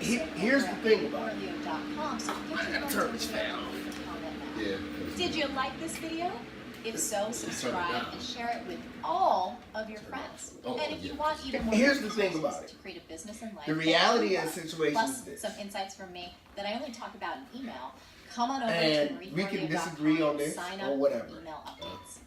here's the thing about it. I gotta turn this fan off. Yeah. Did you like this video? If so, subscribe and share it with all of your friends. And if you want even more here's the thing about it. To create a business in life, The reality of the situation is plus this. some insights from me that I only talk about in email. Come on over And to we can disagree on this sign or up whatever. for email updates.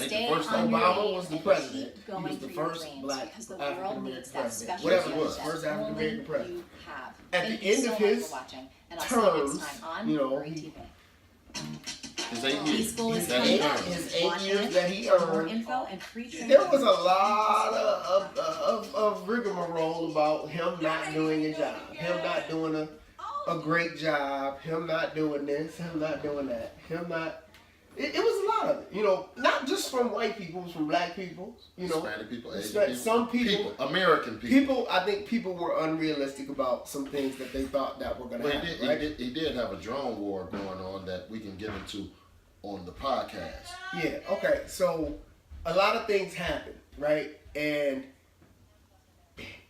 Ain't the Stay first on your Obama game was the and president. keep He going was the for your first dreams black because the African world American needs that president. special Whatever it gift was, that first African only American president. you have. At Thank the you end so of much his for watching, and I'll see you terms, next time on you know, Great TV. His 8 years. Peaceful is his That's coming his up. term. his 8 Watch years it. that he For more earned, info and free training. there was a lot of rigmarole about him not doing a job, him not doing a great job, him not doing this, him not doing that, him not. It was a lot of it, you know, not just from white people, it was from black people, you know. Hispanic people, Asian people, Some people, American people. I think people were unrealistic about some things that they thought that were going to Well, happen, right? he did have a drone war going on that we can get into on the podcast. Yeah, okay, so a lot of things happened, right? And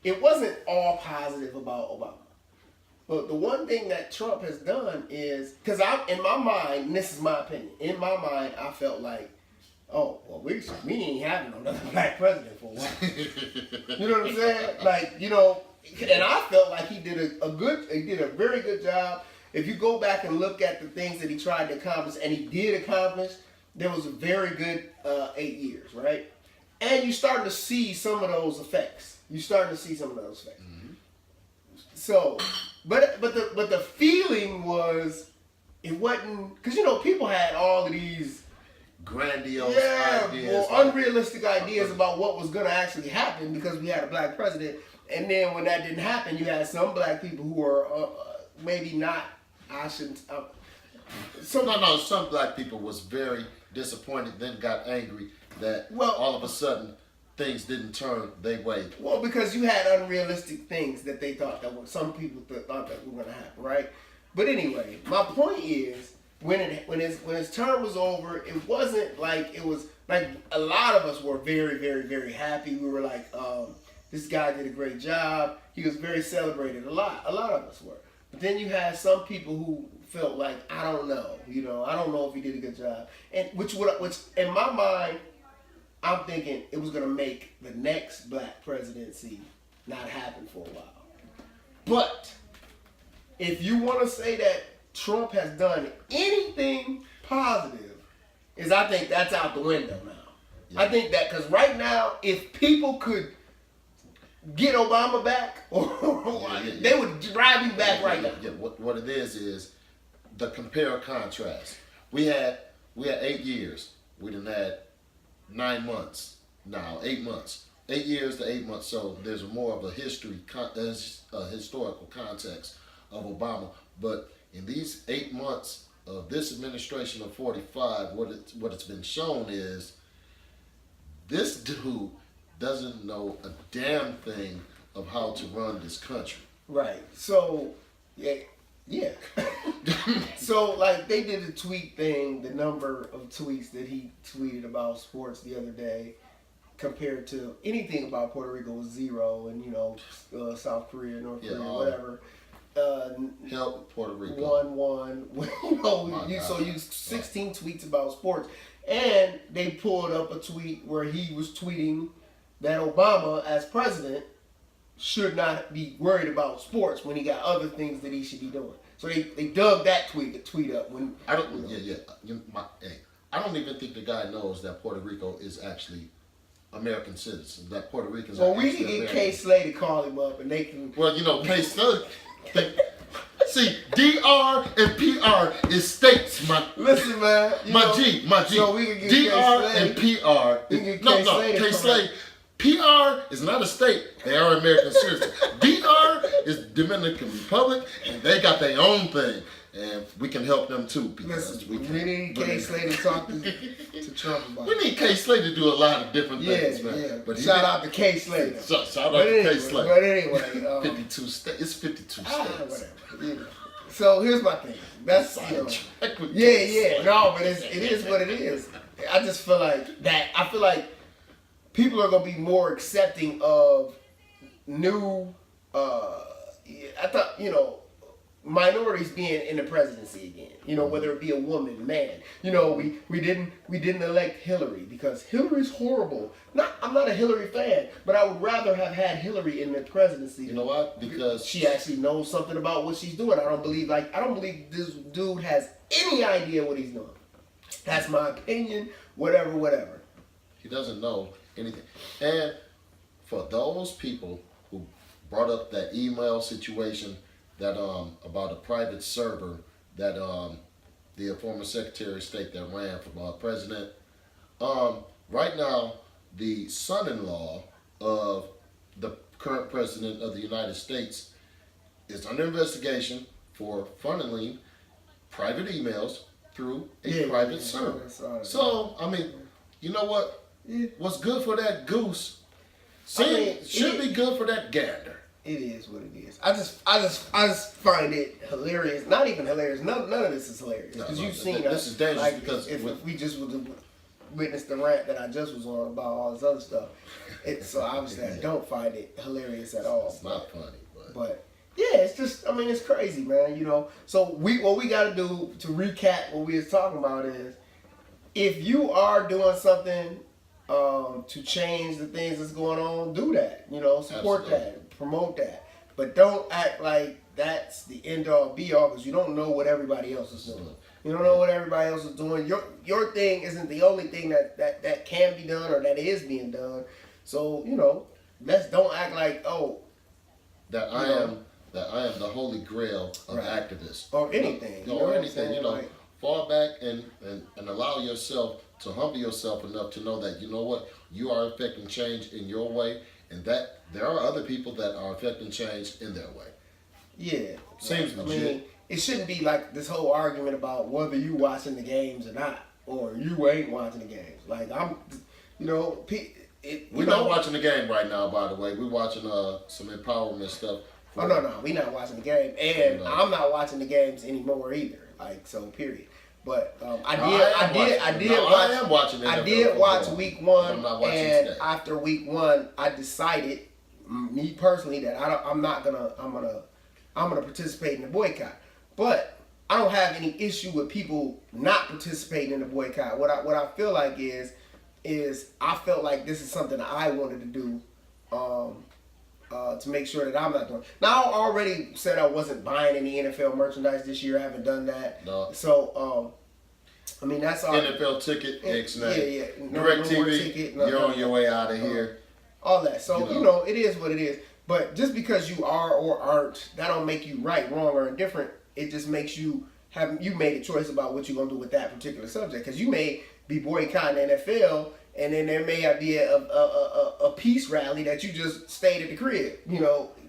it wasn't all positive about Obama. But the one thing that Trump has done is, because in my mind, and this is my opinion, in my mind, I felt like, oh, well, we ain't having another black president for a while. You know what I'm saying? Like, you know, and I felt like he did a very good job. If you go back and look at the things that he tried to accomplish, and he did accomplish, there was a very good 8 years, right? And you're starting to see some of those effects. Mm-hmm. So, but the feeling was, it wasn't, because, you know, people had all of these grandiose well, ideas, unrealistic ideas about what was going to actually happen because we had a black president. And then when that didn't happen, you had some black people who were maybe not. I shouldn't. Some black people was very disappointed, then got angry that all of a sudden things didn't turn their way. Well, because you had unrealistic things that they thought that were, some people thought that were going to happen, right? But anyway, my point is, when his term was over, it wasn't like, it was like, a lot of us were very, very, very happy. We were like, this guy did a great job. He was very celebrated. A lot of us were. But then you had some people who felt like, I don't know, you know, I don't know if he did a good job. And which in my mind, I'm thinking it was going to make the next black presidency not happen for a while. But if you want to say that Trump has done anything positive, I think that's out the window now. Yeah. I think that, because right now, if people could get Obama back, they would drive you back right now. Yeah, what it is the compare and contrast. We had 8 years. We done had 9 months now, 8 months. 8 years to 8 months. So there's more of a historical context of Obama. But in these 8 months of this administration of 45, what it's been shown is this dude doesn't know a damn thing of how to run this country. Right. So, yeah. So, like, they did a tweet thing, the number of tweets that he tweeted about sports the other day compared to anything about Puerto Rico was 0, and, you know, South Korea, North Korea, whatever. Help Puerto Rico. 1-1. You know, so you 16 tweets about sports. And they pulled up a tweet where he was tweeting that Obama, as president, should not be worried about sports when he got other things that he should be doing. So they dug that tweet up when I don't. I don't even think the guy knows that Puerto Rico is actually American citizens. That Puerto Ricans. Well, are we can get K Slay to call him up, and they can. Well, you know, K Slay. See, DR and PR is states, Listen, man. My G. So we can get DR and PR. K Slay. PR is not a state. They are American citizens. DR is Dominican Republic, and they got their own thing. And we can help them too. Listen, we need K Slay to talk to Trump about it. We need K Slay to do a lot of different things, man. Yeah. But shout out to K Slay. Shout out to K Slay. But anyway. 52 states. It's 52 states. Whatever. You know. So here's my thing. That's, you know, no, but it is what it is. I just feel like that. I feel like people are gonna be more accepting of new. I thought, minorities being in the presidency again. Whether it be a woman, man. We didn't elect Hillary because Hillary's horrible. I'm not a Hillary fan, but I would rather have had Hillary in the presidency. You know what? Because she actually knows something about what she's doing. I don't believe this dude has any idea what he's doing. That's my opinion. Whatever. He doesn't know anything. And for those people who brought up that email situation that about a private server that the former Secretary of State that ran for president, right now the son-in-law of the current president of the United States is under investigation for funneling private emails through a private server. So, I mean, you know what? What's good for that goose should be good for that gander. It is what it is. I just find it hilarious. Not even hilarious. None of this is hilarious because you've seen this is dangerous because if we just would witness the rant that I just was on about all this other stuff. So obviously I don't find it hilarious at all. It's not funny, but yeah, it's just it's crazy, man. So what we got to do to recap what we was talking about is if you are doing something to change the things that's going on, do that. Support Absolutely. that, promote that, but don't act like that's the end all be all because you don't know what everybody else is doing. You don't know what everybody else is doing. Your thing isn't the only thing that can be done or that is being done. So don't act like that I am the holy grail of activists or anything or anything. Fall back and allow yourself to humble yourself enough to know that you are affecting change in your way, and that there are other people that are affecting change in their way. Yeah, seems legit. It shouldn't be like this whole argument about whether you watching the games or not, or you ain't watching the games. Like we're not watching the game right now. By the way, we're watching some empowerment stuff. No, we're not watching the game, and I'm not watching the games anymore either. Period. But I did watch week one, and after week one, I decided, me personally, that I'm gonna participate in the boycott. But I don't have any issue with people not participating in the boycott. What I feel like is I felt like this is something I wanted to do. To make sure that I'm not doing. Now, I already said I wasn't buying any NFL merchandise this year. I haven't done that. No. So, that's all. NFL ticket, X-Nay. Yeah. Direct TV, you're on your way out of here. All that. So, it is what it is. But just because you are or aren't, that don't make you right, wrong, or indifferent. It just makes you made a choice about what you're going to do with that particular subject. Because you may be boycotting the NFL, and then there may be a peace rally that you just stayed at the crib.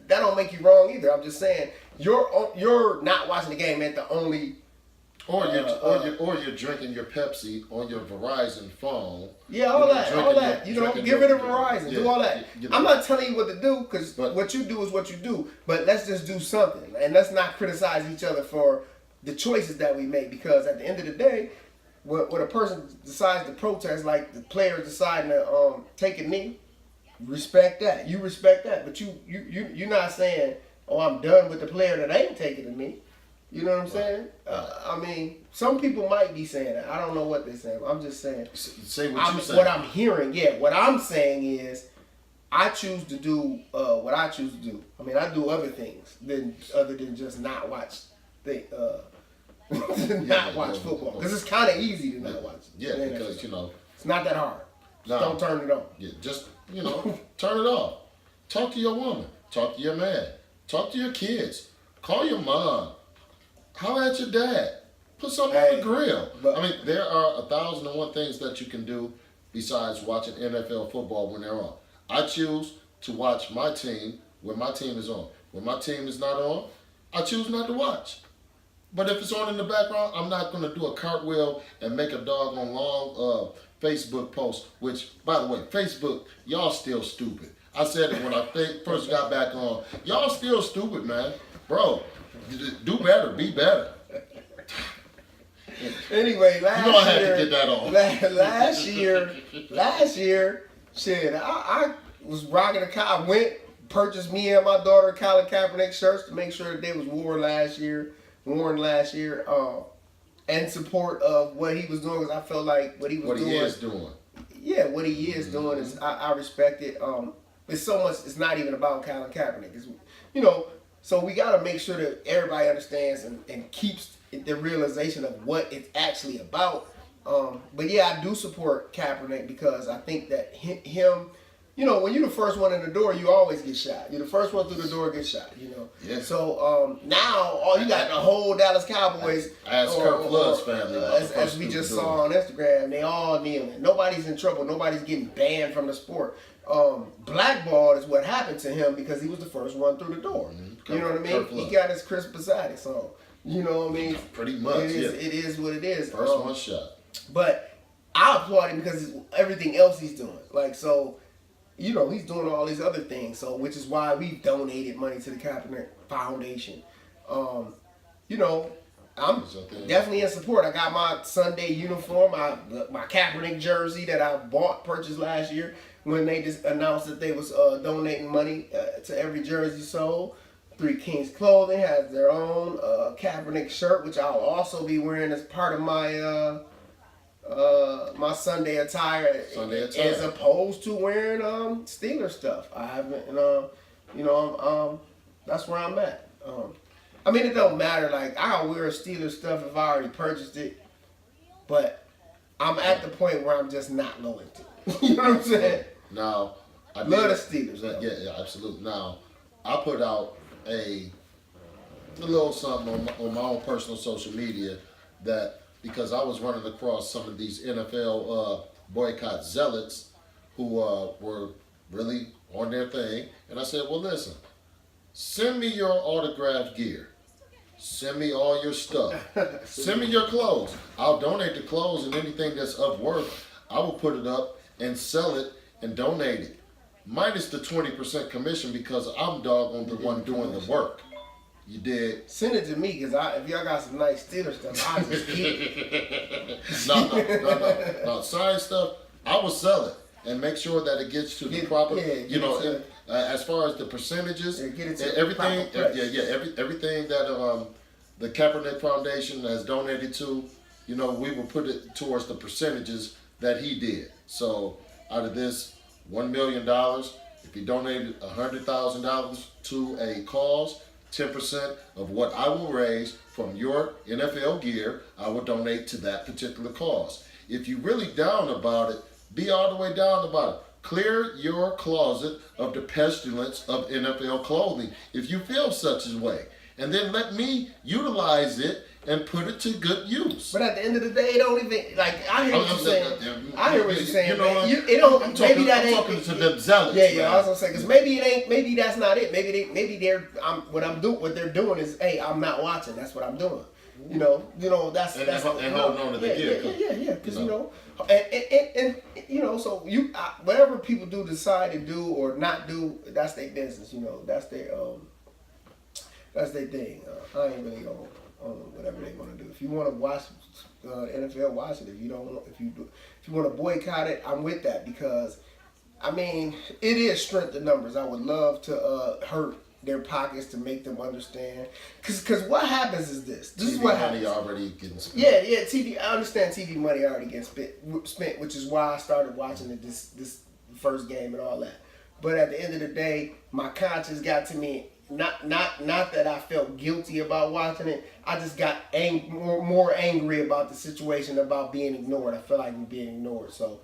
That don't make you wrong either. I'm just saying you're not watching the game at the only. Or you're drinking your Pepsi on your Verizon phone. Yeah, all that. Give it a Verizon. Do all that. I'm not telling you what to do because what you do is what you do. But let's just do something, and let's not criticize each other for the choices that we make. Because at the end of the day, when a person decides to protest, like the player deciding to take a knee, respect that. You respect that, but you're not saying, "Oh, I'm done with the player that ain't taking a knee." You know what I'm saying? Some people might be saying that. I don't know what they're saying. I'm just saying. Say what you're saying. What I'm hearing, what I'm saying is, I choose to do what I choose to do. I do other things other than just not watch watch football, because it's kind of easy to not watch. Yeah, because it's not that hard. Just don't turn it on. Yeah, just turn it off. Talk to your woman. Talk to your man. Talk to your kids. Call your mom. Holler at your dad. Put something on the grill. There are 1,001 things that you can do besides watching NFL football when they're on. I choose to watch my team when my team is on. When my team is not on, I choose not to watch. But if it's on in the background, I'm not going to do a cartwheel and make a doggone long Facebook post, which, by the way, Facebook, y'all still stupid. I said it when I first got back on. Y'all still stupid, man. Bro, do better. Be better. Anyway, had to get that on. Last year, shit, I was rocking a car. I went, purchased me and my daughter Colin Kaepernick shirts to make sure that they was worn last year, in support of what he was doing, because I felt like what he is doing. Yeah, what he is doing is I respect it. It's so much. It's not even about Colin Kaepernick. It's, so we got to make sure that everybody understands and keeps the realization of what it's actually about. But yeah, I do support Kaepernick because I think that him. When you're the first one in the door, you always get shot. You're the first one through the door, get shot. Yeah. So now, you got the whole Dallas Cowboys. As Kirk Flood's family, as we just saw on Instagram, they all kneeling. Nobody's in trouble. Nobody's getting banned from the sport. Blackballed is what happened to him because he was the first one through the door. You know what I mean? He got his Chris beside it. So you know what I mean? Pretty much. It is what it is. First one shot. But I applaud him because everything else he's doing. He's doing all these other things, so which is why we've donated money to the Kaepernick Foundation. I'm definitely in support. I got my Sunday uniform, my Kaepernick jersey that I purchased last year when they just announced that they was donating money to every jersey sold. Three Kings Clothing has their own Kaepernick shirt, which I'll also be wearing as part of my my Sunday attire, as opposed to wearing Steelers stuff. I haven't, that's where I'm at. It don't matter. I'll wear Steelers stuff if I already purchased it, but I'm at the point where I'm just not going to. You know what I'm saying? Now, I love the Steelers. Yeah, absolutely. Now, I put out a little something on my own personal social media that. Because I was running across some of these NFL boycott zealots who were really on their thing. And I said, well, listen, send me your autographed gear. Send me all your stuff. Send me your clothes. I'll donate the clothes and anything that's of worth. I will put it up and sell it and donate it. Minus the 20% commission because I'm doggone the one doing the work. You did. Send it to me, because if y'all got some nice Steelers stuff, I'll just keep it. No. Signed stuff, I will sell it and make sure that it gets to the proper, as far as the percentages, everything, everything that the Kaepernick Foundation has donated to, we will put it towards the percentages that he did. So out of this $1 million, if he donated $100,000 to a cause, 10% of what I will raise from your NFL gear, I will donate to that particular cause. If you're really down about it, be all the way down about it. Clear your closet of the pestilence of NFL clothing if you feel such a way. And then let me utilize it and put it to good use. But at the end of the day, it don't even, I hear what you're saying. I hear what you're saying. I'm talking to them zealots. Yeah, I was gonna say, because maybe that's not it. What they're doing is, hey, I'm not watching. That's what I'm doing. That's holding on to the gear. Yeah. Because so whatever people decide to do or not do, that's their business. That's their thing. I ain't really on whatever they want to do. If you want to watch NFL, watch it. If you want to boycott it, I'm with that, because it is strength in numbers. I would love to hurt their pockets to make them understand. Because what happens is this. This is what happens. TV money already getting spent. Yeah. TV. I understand TV money already getting spent, which is why I started watching it this first game and all that. But at the end of the day, my conscience got to me. Not that I felt guilty about watching it. I just got more angry about the situation, about being ignored. I feel like we're being ignored. So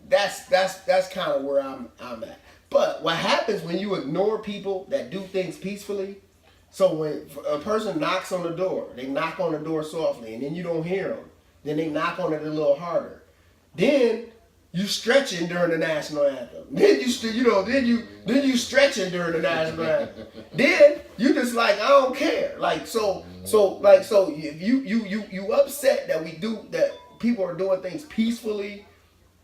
that's kind of where I'm at. But what happens when you ignore people that do things peacefully? So when a person knocks on the door, they knock on the door softly, and then you don't hear them. Then they knock on it a little harder. Then you stretching during the national anthem. Then you stretching during the national anthem. Then you just I don't care. So if you upset that people are doing things peacefully,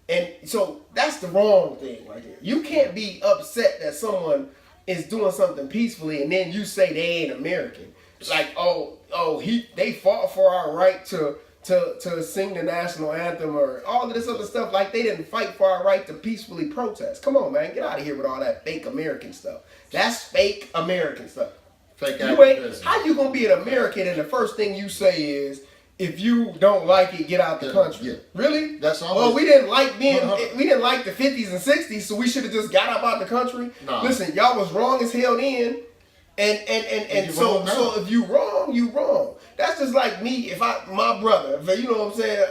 and so that's the wrong thing right there. You can't be upset that someone is doing something peacefully and then you say they ain't American. They fought for our right to to sing the national anthem or all of this other stuff. Like, they didn't fight for our right to peacefully protest. Come on, man, get out of here with all that fake American stuff. That's fake American stuff. Fake activism. How you gonna be an American and the first thing you say is, if you don't like it, get out the country? Yeah. Really? That's all. Well, we didn't like we didn't like the 50s and 60s, so we should have just got out the country. No. Listen, y'all was wrong as hell then. And so if you wrong, you wrong. That's just like me. If my brother, you know what I'm saying?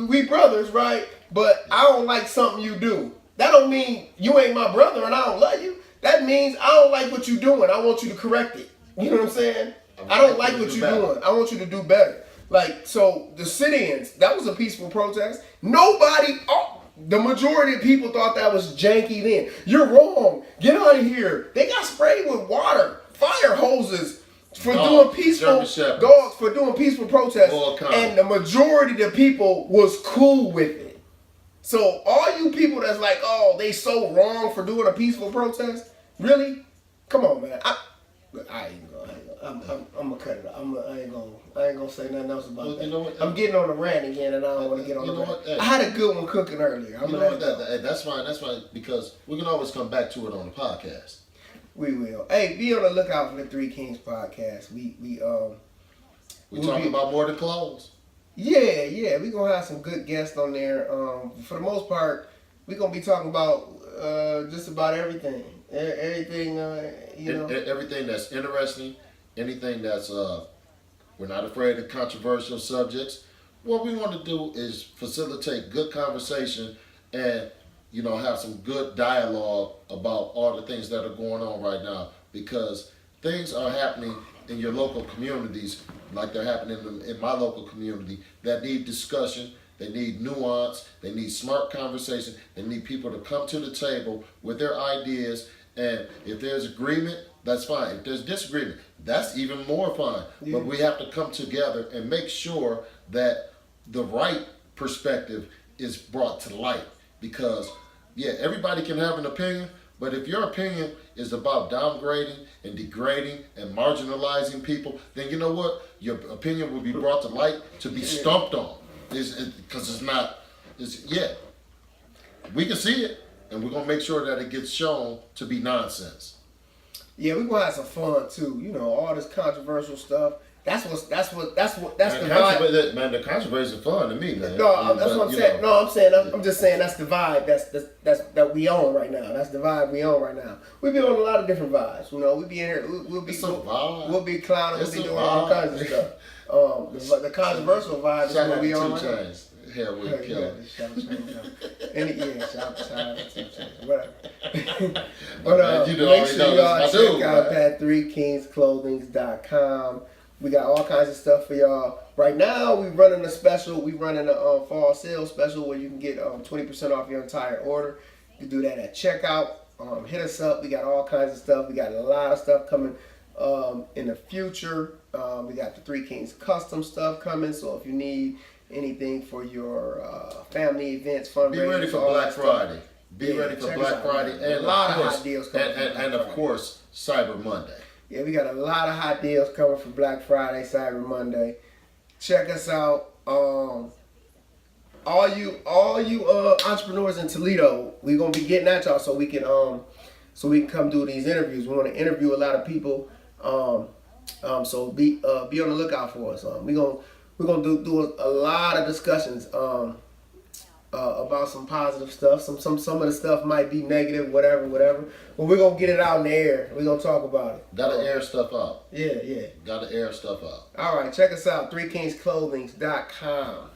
We brothers, right? But I don't like something you do. That don't mean you ain't my brother and I don't love you. That means I don't like what you're doing. I want you to correct it. You know what I'm saying? I don't like what you're doing. I want you to do better. Like, so the sit-ins, that was a peaceful protest. The majority of people thought that was janky then. You're wrong. Get out of here. They got sprayed with water, fire hoses for doing peaceful dogs for doing peaceful protests. And the majority of the people was cool with it. So all you people that's like, oh, they so wrong for doing a peaceful protest, really? Come on, man. I'm gonna cut it out. I ain't gonna say nothing else about that. You know what, I'm getting on a rant again, and I don't want to get on the rant. I had a good one cooking earlier. That's fine, because we can always come back to it on the podcast. We will. Hey, be on the lookout for the Three Kings podcast. We talking about more than clothes. Yeah. We gonna have some good guests on there. For the most part, we gonna be talking about just about everything. Everything, everything that's interesting, anything that's we're not afraid of controversial subjects. What we want to do is facilitate good conversation and have some good dialogue about all the things that are going on right now, because things are happening in your local communities like they're happening in my local community that need discussion. They need nuance. They need smart conversation. They need people to come to the table with their ideas. And if there's agreement, that's fine. If there's disagreement, that's even more fine. Yeah. But we have to come together and make sure that the right perspective is brought to light. Because, everybody can have an opinion, but if your opinion is about downgrading and degrading and marginalizing people, then you know what? Your opinion will be brought to light to be stomped on. Because we can see it, and we're gonna make sure that it gets shown to be nonsense. Yeah, we're gonna have some fun too. All this controversial stuff. That's the vibe. Man, the controversy is fun to me, man. No, that's what I'm saying. I'm just saying that's the vibe that we on right now. That's the vibe we on right now. We be on a lot of different vibes. We be in here. We'll be clowning. We'll be doing all kinds of stuff. The controversial vibe is what we on right now. Hell, we kill. Shout whatever. But make sure y'all check out that 3kingsclothings.com. We got all kinds of stuff for y'all. Right now, we running a special. We running a fall sale special where you can get 20% off your entire order. You can do that at checkout. Hit us up. We got all kinds of stuff. We got a lot of stuff coming in the future. We got the Three Kings custom stuff coming. So if you need anything for your family events, fundraisers, be ready for Black Friday. Be ready for Black Friday, and a lot of hot deals coming. And of course, Cyber Monday. Yeah, we got a lot of hot deals coming for Black Friday, Cyber Monday. Check us out. All you entrepreneurs in Toledo, we're gonna be getting at y'all so we can come do these interviews. We want to interview a lot of people. So be on the lookout for us. We're gonna do a lot of discussions about some positive stuff. Some of the stuff might be negative, whatever. But we're gonna get it out in the air. We're gonna talk about it. Gotta air stuff out. Yeah. Gotta air stuff out. All right, check us out. 3kingsclothings.com.